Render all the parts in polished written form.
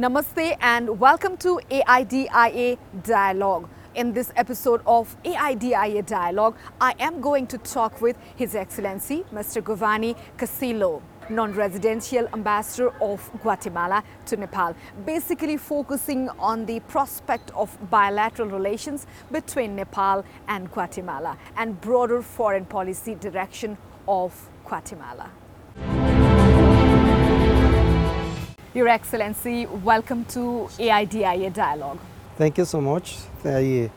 Namaste and welcome to AIDIA Dialogue. In this episode of AIDIA Dialogue, I am going to talk with His Excellency Mr. Giovanni Castillo, non-residential ambassador of Guatemala to Nepal, basically focusing on the prospect of bilateral relations between Nepal and Guatemala and broader foreign policy direction of Guatemala. Your Excellency, welcome to AIDIA Dialogue. Thank you so much. I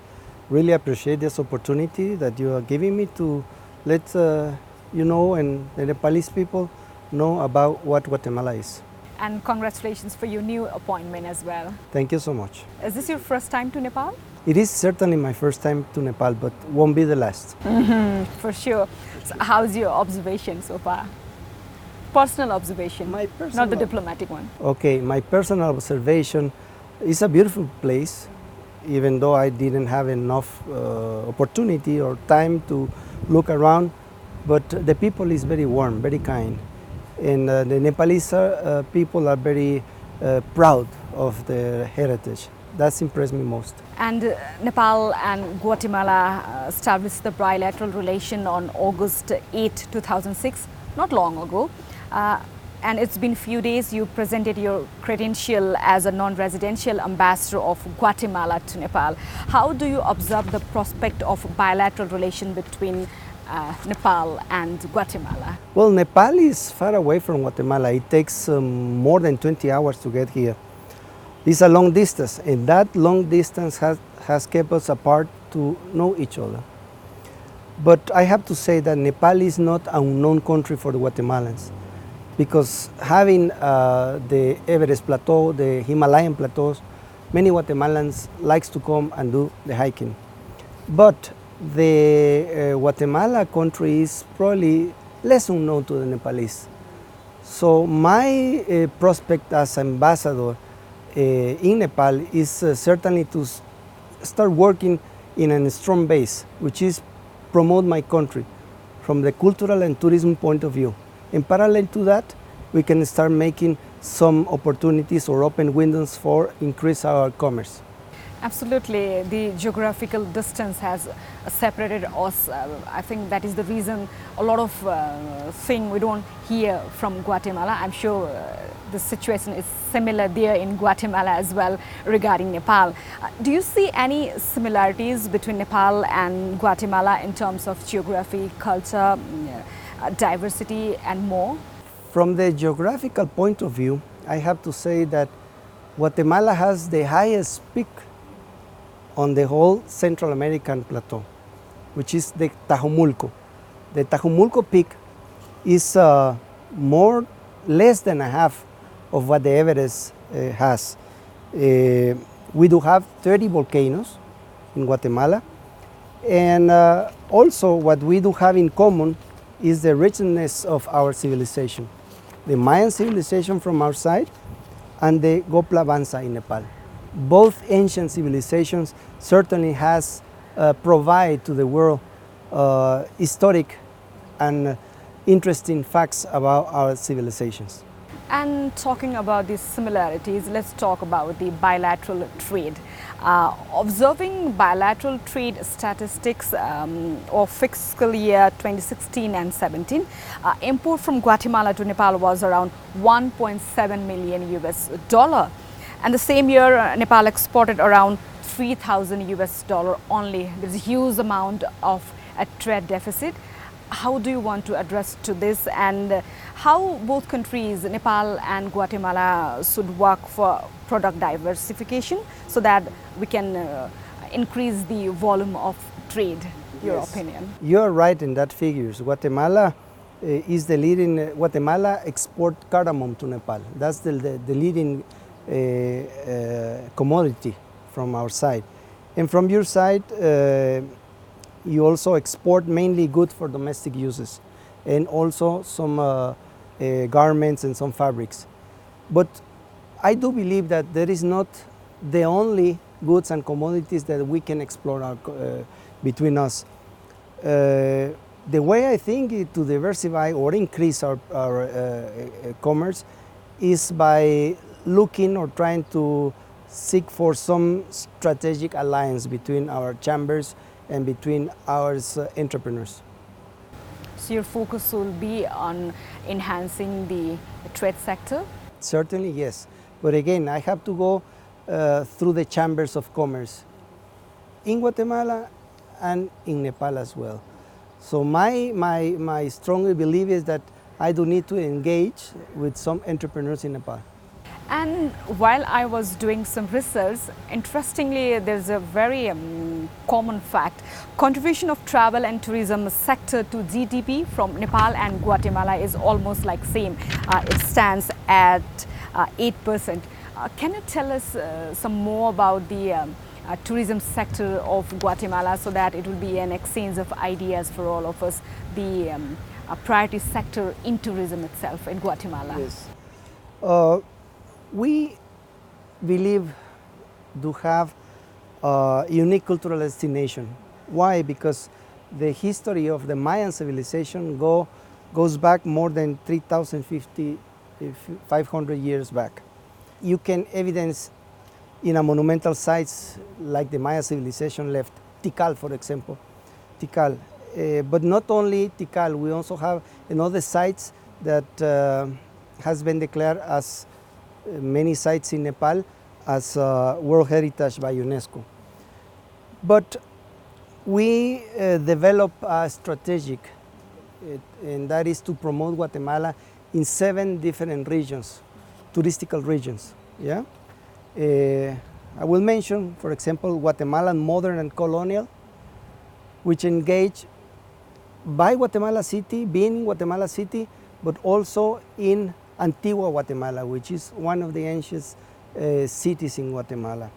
really appreciate this opportunity that you are giving me to let you know and the Nepalese people know about what Guatemala is. And congratulations for your new appointment as well. Thank you so much. Is this your first time to Nepal? It is certainly my first time to Nepal, but won't be the last. For sure. So how's your observation so far? Personal observation, not the diplomatic one. Okay, my personal observation is a beautiful place, even though I didn't have enough opportunity or time to look around, but the people is very warm, very kind. And the Nepalese people are very proud of their heritage. That's impressed me most. And Nepal and Guatemala established the bilateral relation on August 8, 2006, not long ago. And it's been few days you presented your credential as a non-residential ambassador of Guatemala to Nepal. How do you observe the prospect of bilateral relation between Nepal and Guatemala? Well, Nepal is far away from Guatemala. It takes more than 20 hours to get here. It's a long distance, and that long distance has kept us apart to know each other. But I have to say that Nepal is not an unknown country for the Guatemalans, because having the Everest Plateau, the Himalayan plateaus, many Guatemalans likes to come and do the hiking. But the Guatemala country is probably less unknown to the Nepalese. So my prospect as ambassador in Nepal is certainly to start working in a strong base, which is promote my country from the cultural and tourism point of view. In parallel to that, we can start making some opportunities or open windows for increase our commerce. Absolutely. The geographical distance has separated us. I think that is the reason a lot of things we don't hear from Guatemala. I'm sure the situation is similar there in Guatemala as well regarding Nepal. Do you see any similarities between Nepal and Guatemala in terms of geography, culture, diversity and more? From the geographical point of view, I have to say that Guatemala has the highest peak on the whole Central American plateau, which is the Tajumulco. The Tajumulco peak is less than a half of what the Everest has. We do have 30 volcanoes in Guatemala, and also what we do have in common is the richness of our civilization. The Mayan civilization from our side and the Gopla Vansa in Nepal. Both ancient civilizations certainly has provide to the world historic and interesting facts about our civilizations. And talking about these similarities, let's talk about the bilateral trade. Observing bilateral trade statistics of fiscal year 2016 and 17, import from Guatemala to Nepal was around 1.7 million US dollar. And the same year, Nepal exported around 3,000 US dollar only. There's a huge amount of a trade deficit. How do you want to address to this, and how both countries, Nepal and Guatemala, should work for product diversification so that we can increase the volume of trade? Your opinion? You're right in that figures. Guatemala is the leading. Guatemala export cardamom to Nepal. That's the leading commodity from our side, and from your side. You also export mainly goods for domestic uses and also some garments and some fabrics. But I do believe that there is not the only goods and commodities that we can explore between us. The way I think to diversify or increase our commerce is by looking or trying to seek for some strategic alliance between our chambers and between our entrepreneurs. So your focus will be on enhancing the trade sector? Certainly, yes. But again, I have to go through the chambers of commerce in Guatemala and in Nepal as well. So my strongly belief is that I do need to engage with some entrepreneurs in Nepal. And while I was doing some research, interestingly, there's a very common fact. Contribution of travel and tourism sector to GDP from Nepal and Guatemala is almost like same. It stands at 8%. Can you tell us some more about the tourism sector of Guatemala so that it will be an exchange of ideas for all of us, the priority sector in tourism itself in Guatemala? Yes. We believe to have a unique cultural destination. Why? Because the history of the Mayan civilization goes back more than 3,500 years back. You can evidence in a monumental sites like the Maya civilization left, Tikal, for example. Tikal. But not only Tikal, we also have another sites that has been declared as many sites in Nepal as World Heritage by UNESCO. But we develop a strategic, and that is to promote Guatemala in 7 different regions, touristical regions. Yeah? I will mention, for example, Guatemala Modern and Colonial, which engage by Guatemala City, being in Guatemala City, but also in Antigua, Guatemala, which is one of the ancient cities in Guatemala.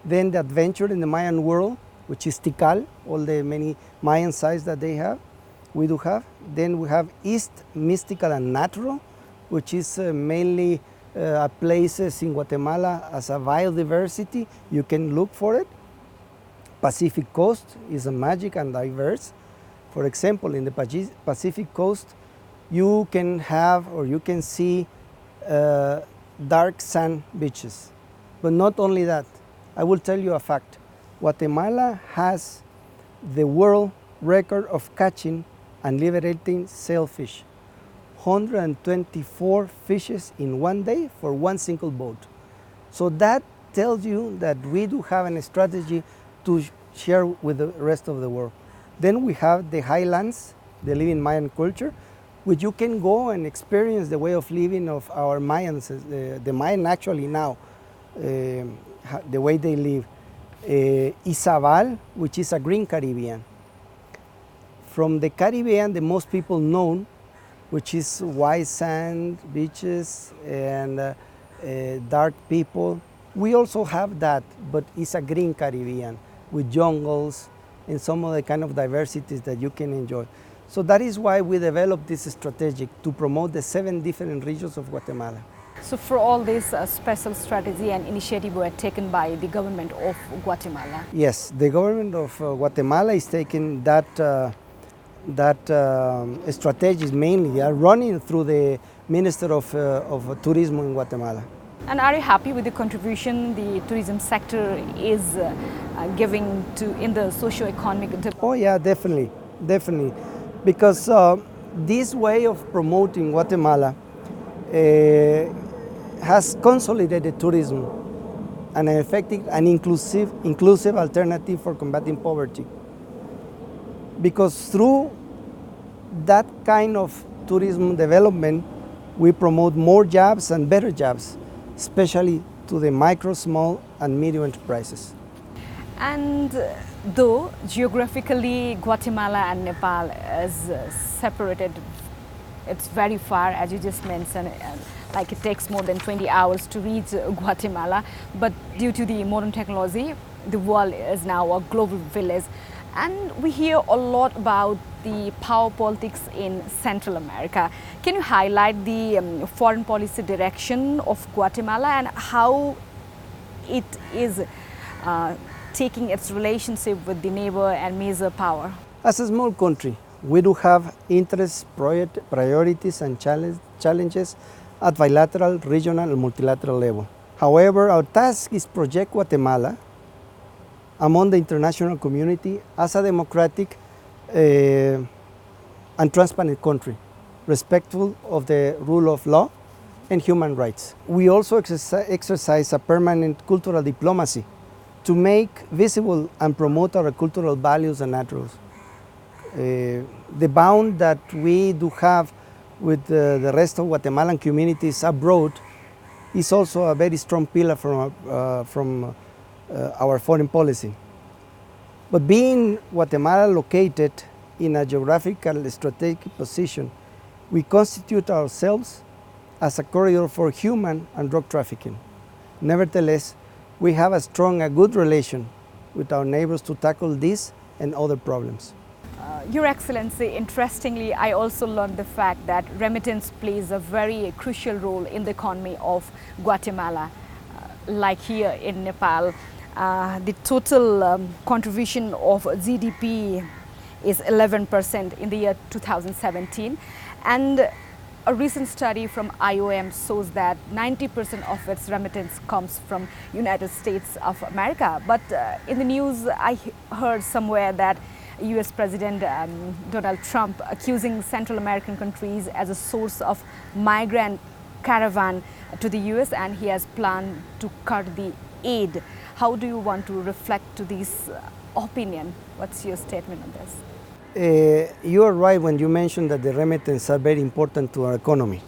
Then the adventure in the Mayan world, which is Tikal, all the many Mayan sites that they have, we do have. Then we have East, Mystical and Natural, which is mainly places in Guatemala as a biodiversity. You can look for it. Pacific Coast is a magic and diverse. For example, in the Pacific Coast, you can have or you can see dark sand beaches. But not only that, I will tell you a fact. Guatemala has the world record of catching and liberating sailfish. 124 fishes in one day for one single boat. So that tells you that we do have a strategy to share with the rest of the world. Then we have the highlands, the living Mayan culture, which you can go and experience the way of living of our Mayans, the Mayan actually now, the way they live. Izabal, which is a green Caribbean. From the Caribbean, the most people know, which is white sand, beaches, and dark people. We also have that, but it's a green Caribbean with jungles and some of the kind of diversities that you can enjoy. So that is why we developed this strategy to promote the 7 different regions of Guatemala. So for all this special strategy and initiative were taken by the government of Guatemala? Yes, the government of Guatemala is taking that strategies mainly are running through the Minister of Tourism in Guatemala. And are you happy with the contribution the tourism sector is giving to in the socio-economic development? Oh yeah, definitely, definitely. Because this way of promoting Guatemala has consolidated tourism and an effective and inclusive alternative for combating poverty. Because through that kind of tourism development, we promote more jobs and better jobs, especially to the micro, small, and medium enterprises. And though geographically Guatemala and Nepal is separated, it's very far, as you just mentioned, like it takes more than 20 hours to reach Guatemala, but due to the modern technology, the world is now a global village. And we hear a lot about the power politics in Central America. Can you highlight the foreign policy direction of Guatemala and how it is taking its relationship with the neighbor and major power? As a small country, we do have interests, priorities, and challenges at bilateral, regional, and multilateral level. However, our task is project Guatemala among the international community as a democratic and transparent country, respectful of the rule of law and human rights. We also exercise a permanent cultural diplomacy to make visible and promote our cultural values and naturals. The bond that we do have with the rest of Guatemalan communities abroad is also a very strong pillar from our foreign policy. But being Guatemala located in a geographical strategic position, we constitute ourselves as a corridor for human and drug trafficking. Nevertheless, we have a strong and good relation with our neighbors to tackle this and other problems. Your Excellency, interestingly, I also learned the fact that remittance plays a very crucial role in the economy of Guatemala. Like here in Nepal, the total contribution of GDP is 11% in the year 2017, and a recent study from IOM shows that 90% of its remittance comes from United States of America. But in the news, I heard somewhere that US President Donald Trump accusing Central American countries as a source of migrant caravan to the US, and he has planned to cut the aid. How do you want to reflect to this opinion? What's your statement on this? You are right when you mentioned that the remittances are very important to our economy.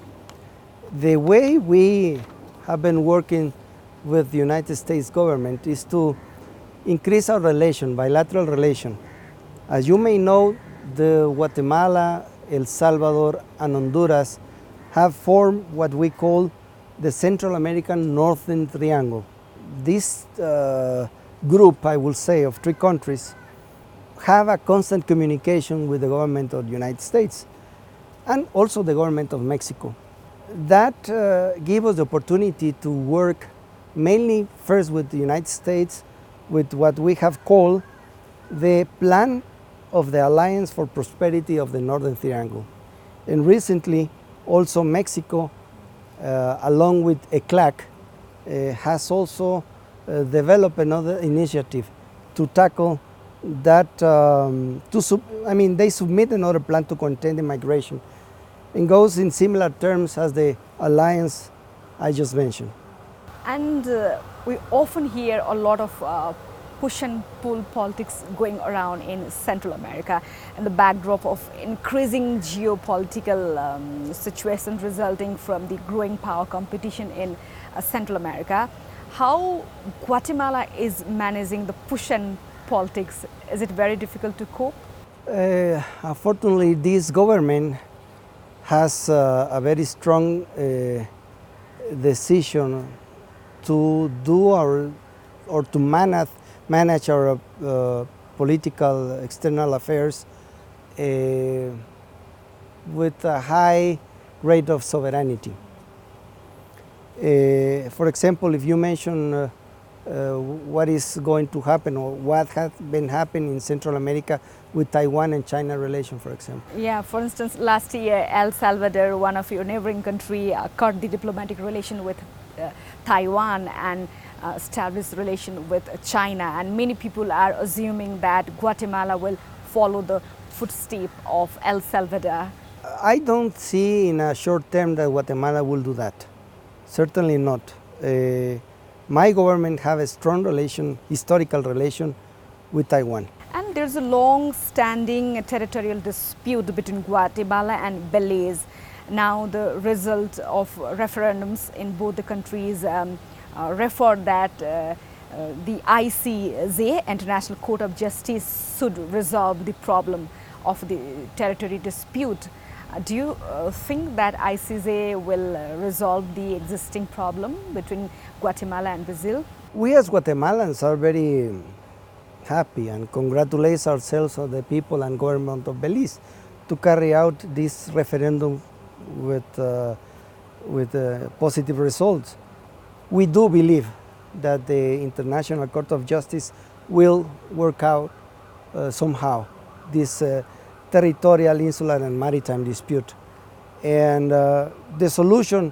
The way we have been working with the United States government is to increase our relation, bilateral relation. As you may know, the Guatemala, El Salvador, and Honduras have formed what we call the Central American Northern Triangle. This group, I will say, of three countries have a constant communication with the government of the United States and also the government of Mexico. That gives us the opportunity to work mainly first with the United States with what we have called the Plan of the Alliance for Prosperity of the Northern Triangle. And recently also Mexico, along with ECLAC, has also developed another initiative to tackle that, they submit another plan to contain the migration and goes in similar terms as the alliance I just mentioned. And we often hear a lot of push and pull politics going around in Central America and the backdrop of increasing geopolitical situations resulting from the growing power competition in Central America. How Guatemala is managing the push and politics? Is it very difficult to cope? Unfortunately, this government has a very strong decision to do or to manage our political external affairs with a high rate of sovereignty. For example, if you mention what is going to happen or what has been happening in Central America with Taiwan and China relation, for example. Yeah, for instance, last year El Salvador, one of your neighboring country, cut the diplomatic relation with Taiwan and established relation with China, and many people are assuming that Guatemala will follow the footsteps of El Salvador. I don't see in a short term that Guatemala will do that. Certainly not. My government have a strong relation, historical relation with Taiwan. And there's a long-standing territorial dispute between Guatemala and Belize. Now the result of referendums in both the countries refer that the ICJ, International Court of Justice, should resolve the problem of the territory dispute. Do you think that ICJ will resolve the existing problem between Guatemala and Brazil? We as Guatemalans are very happy and congratulate ourselves on the people and government of Belize to carry out this referendum with positive results. We do believe that the International Court of Justice will work out somehow this territorial, insular and maritime dispute. And the solution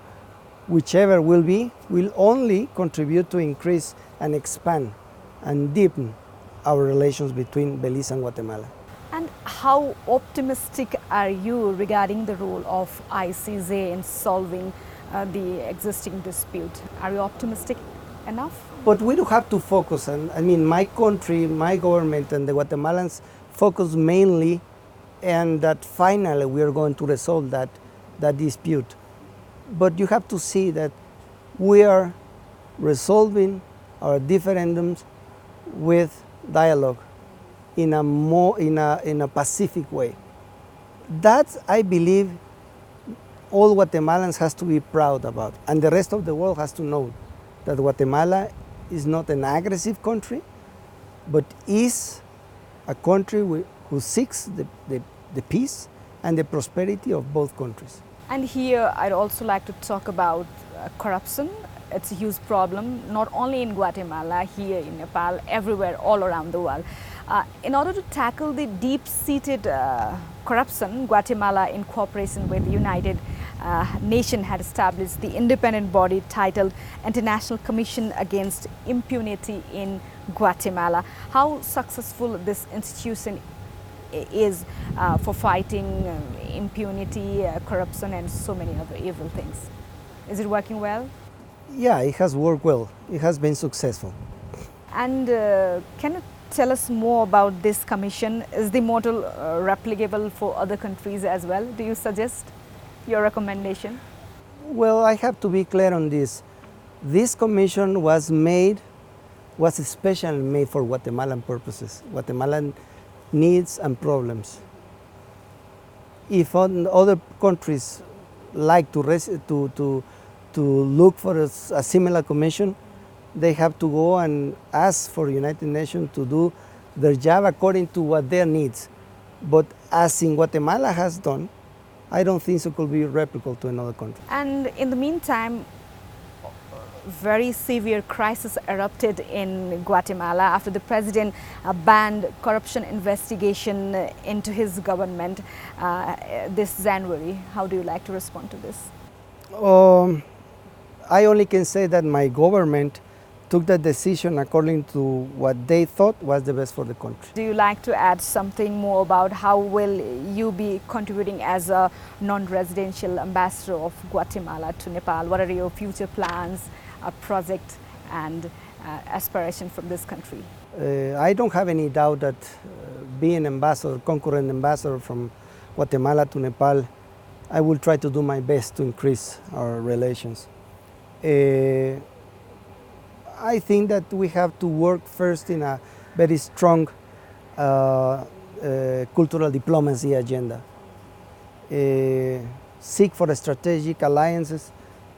whichever will be, will only contribute to increase and expand and deepen our relations between Belize and Guatemala. And how optimistic are you regarding the role of ICJ in solving the existing dispute? Are you optimistic enough? But we do have to focus, and I mean, my country, my government, and the Guatemalans focus mainly, and that finally we are going to resolve that dispute. But you have to see that we are resolving our differendums with dialogue in a pacific way. That, I believe, all Guatemalans has to be proud about, and the rest of the world has to know that Guatemala is not an aggressive country, but is a country who seeks the peace and the prosperity of both countries. And here I'd also like to talk about corruption. It's a huge problem, not only in Guatemala, here in Nepal, everywhere, all around the world. In order to tackle the deep-seated corruption, Guatemala, in cooperation with the United Nations, had established the independent body titled International Commission Against Impunity in Guatemala. How successful this institution is for fighting impunity, corruption, and so many other evil things? Is it working well? Yeah, it has worked well. It has been successful. And can you tell us more about this commission? Is the model replicable for other countries as well? Do you suggest your recommendation? Well, I have to be clear on this. This commission was especially made for Guatemalan purposes, Guatemalan needs and problems. If other countries like to look for a similar commission, they have to go and ask for United Nations to do their job according to what their needs. But as in Guatemala has done, I don't think it could be replicable to another country. And in the meantime, very severe crisis erupted in Guatemala after the president banned corruption investigation into his government this January. How do you like to respond to this? I only can say that my government took the decision according to what they thought was the best for the country. Do you like to add something more about how will you be contributing as a non-residential ambassador of Guatemala to Nepal? What are your future plans, project and aspiration from this country? I don't have any doubt that being ambassador, concurrent ambassador from Guatemala to Nepal, I will try to do my best to increase our relations. I think that we have to work first in a very strong cultural diplomacy agenda. Seek for strategic alliances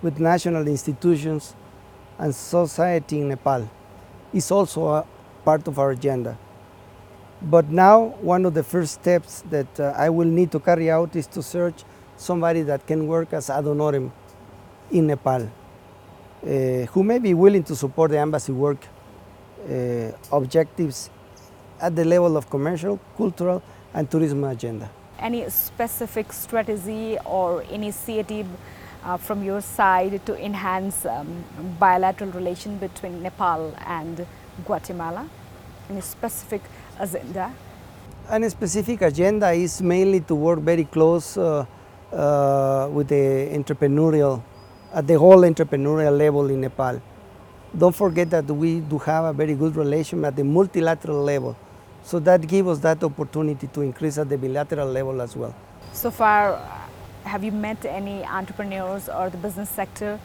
with national institutions and society in Nepal is also a part of our agenda. But now one of the first steps that I will need to carry out is to search somebody that can work as ad honorem in Nepal, who may be willing to support the embassy work objectives at the level of commercial, cultural, and tourism agenda. Any specific strategy or initiative from your side to enhance bilateral relation between Nepal and Guatemala? Any specific agenda? And a specific agenda is mainly to work very close with the entrepreneurial, at the whole entrepreneurial level in Nepal. Don't forget that we do have a very good relation at the multilateral level. So that gives us that opportunity to increase at the bilateral level as well. So far, have you met any entrepreneurs or the business sector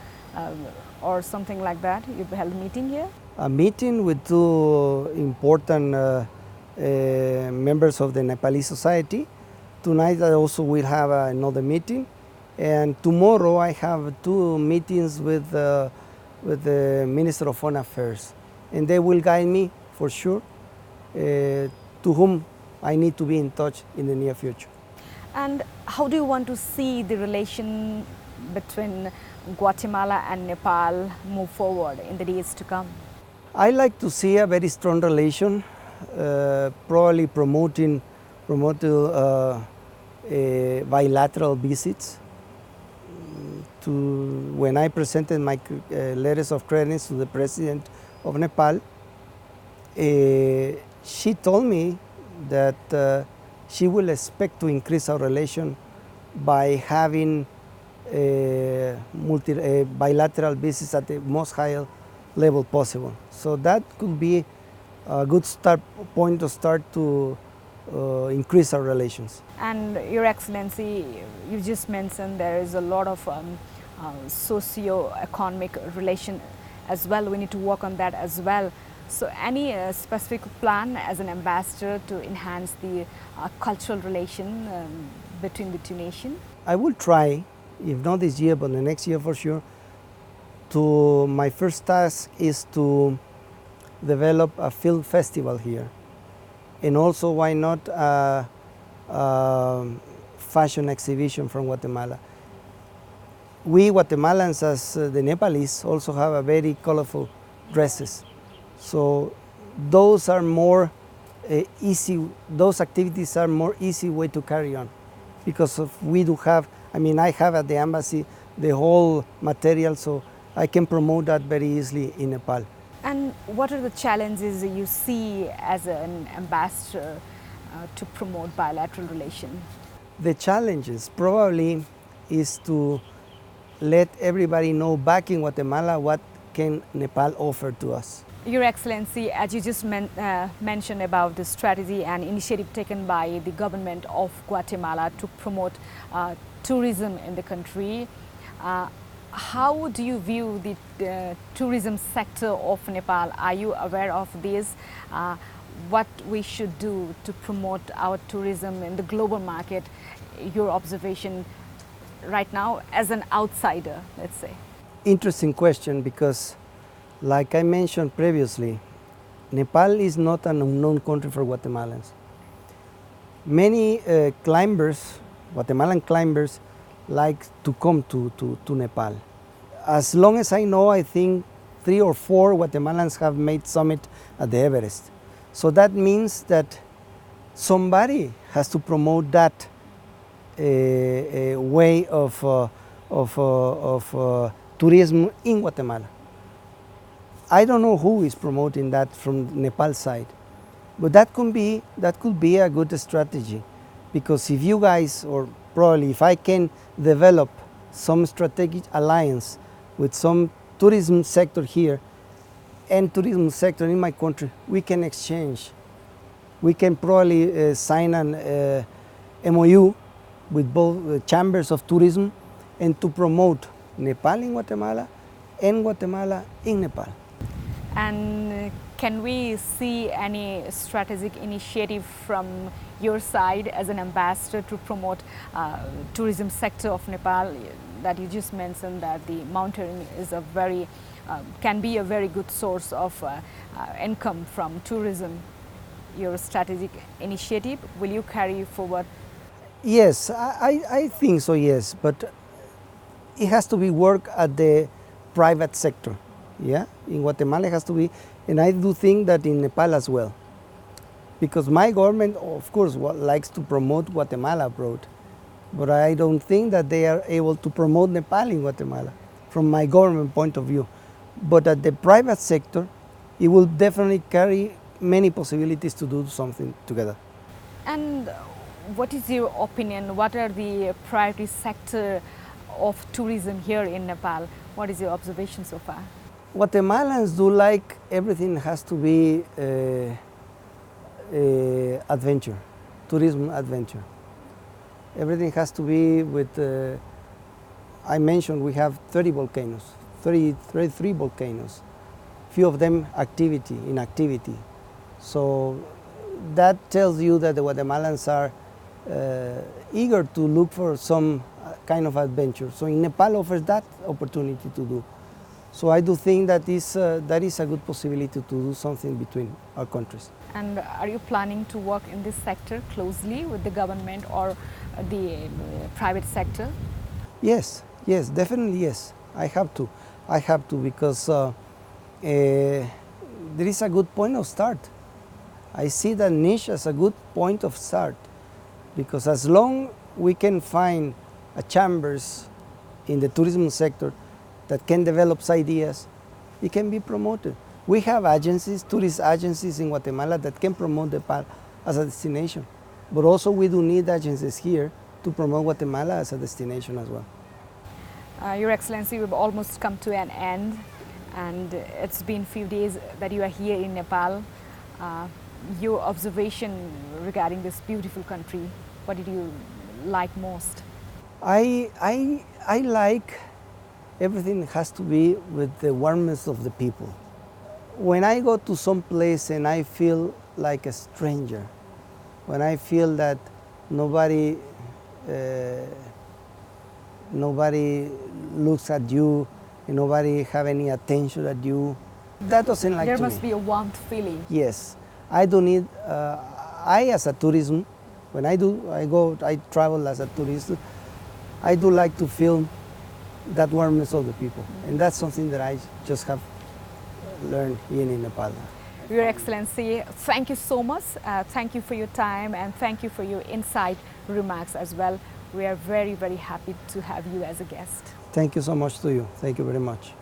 or something like that? You've held a meeting here? A meeting with two important members of the Nepali society. Tonight I also will have another meeting. And tomorrow I have two meetings with the Minister of Foreign Affairs. And they will guide me for sure to whom I need to be in touch in the near future. And how do you want to see the relation between Guatemala and Nepal move forward in the days to come? I like to see a very strong relation, probably promoting bilateral visits when I presented my letters of credence to the president of Nepal, she told me that she will expect to increase our relation by having bilateral visits at the most higher level possible. So that could be a good point to start to increase our relations. And Your Excellency, you just mentioned there is a lot of socio-economic relation as well. We need to work on that as well. So any specific plan as an ambassador to enhance the cultural relation between the two nations? I will try, if not this year, but the next year for sure, my first task is to develop a film festival here. And also, why not a fashion exhibition from Guatemala. We Guatemalans, as the Nepalese, also have a very colorful dresses. So those are more those activities are more easy way to carry on. Because we do have, I have at the embassy the whole material, so I can promote that very easily in Nepal. And what are the challenges you see as an ambassador to promote bilateral relation? The challenges probably is to let everybody know back in Guatemala what can Nepal offer to us. Your Excellency, as you just mentioned about the strategy and initiative taken by the government of Guatemala to promote tourism in the country, how do you view the tourism sector of Nepal? Are you aware of this? What we should do to promote our tourism in the global market? Your observation right now as an outsider, let's say. Interesting question, because like I mentioned previously, Nepal is not an unknown country for Guatemalans. Many climbers, Guatemalan climbers, like to come to Nepal. As long as I know, I think 3 or 4 Guatemalans have made summit at the Everest. So that means that somebody has to promote that way of tourism in Guatemala. I don't know who is promoting that from Nepal side, but that could be a good strategy, because if you guys, or probably if I can develop some strategic alliance with some tourism sector here and tourism sector in my country, we can exchange. We can probably sign an MOU with both chambers of tourism and to promote Nepal in Guatemala and Guatemala in Nepal. And can we see any strategic initiative from your side as an ambassador to promote tourism sector of Nepal? That you just mentioned that the mountaineering is can be a very good source of income from tourism. Your strategic initiative, will you carry forward? Yes, I think so, yes, but it has to be work at the private sector. Yeah, in Guatemala it has to be, and I do think that in Nepal as well, because my government, of course, likes to promote Guatemala abroad, but I don't think that they are able to promote Nepal in Guatemala from my government point of view. But at the private sector, it will definitely carry many possibilities to do something together. And what is your opinion? What are the priority sector of tourism here in Nepal? What is your observation so far? Guatemalans do like everything has to be adventure, tourism adventure. Everything has to be with, I mentioned we have 30 volcanoes, 33 volcanoes, few of them in activity. So that tells you that the Guatemalans are eager to look for some kind of adventure. So in Nepal offers that opportunity to do. So I do think that is a good possibility to do something between our countries. And are you planning to work in this sector closely with the government or the private sector? Yes, definitely yes. I have to because there is a good point of start. I see that niche as a good point of start, because as long we can find chambers in the tourism sector that can develop ideas, it can be promoted. We have agencies, tourist agencies in Guatemala that can promote Nepal as a destination. But also we do need agencies here to promote Guatemala as a destination as well. Your Excellency, we've almost come to an end, and it's been a few days that you are here in Nepal. Your observation regarding this beautiful country, what did you like most? I like everything has to be with the warmth of the people. When I go to some place and I feel like a stranger, when I feel that nobody looks at you, and nobody have any attention at you, that doesn't like There to must me. be a warmth feeling. Yes, I do need. I as a tourism, when I travel as a tourist. I do like to feel that warmth of the people, and that's something that I just have learned here in Nepal. Your Excellency, thank you so much. Thank you for your time, and thank you for your insight remarks as well. We are very, very happy to have you as a guest. Thank you so much to you. Thank you very much.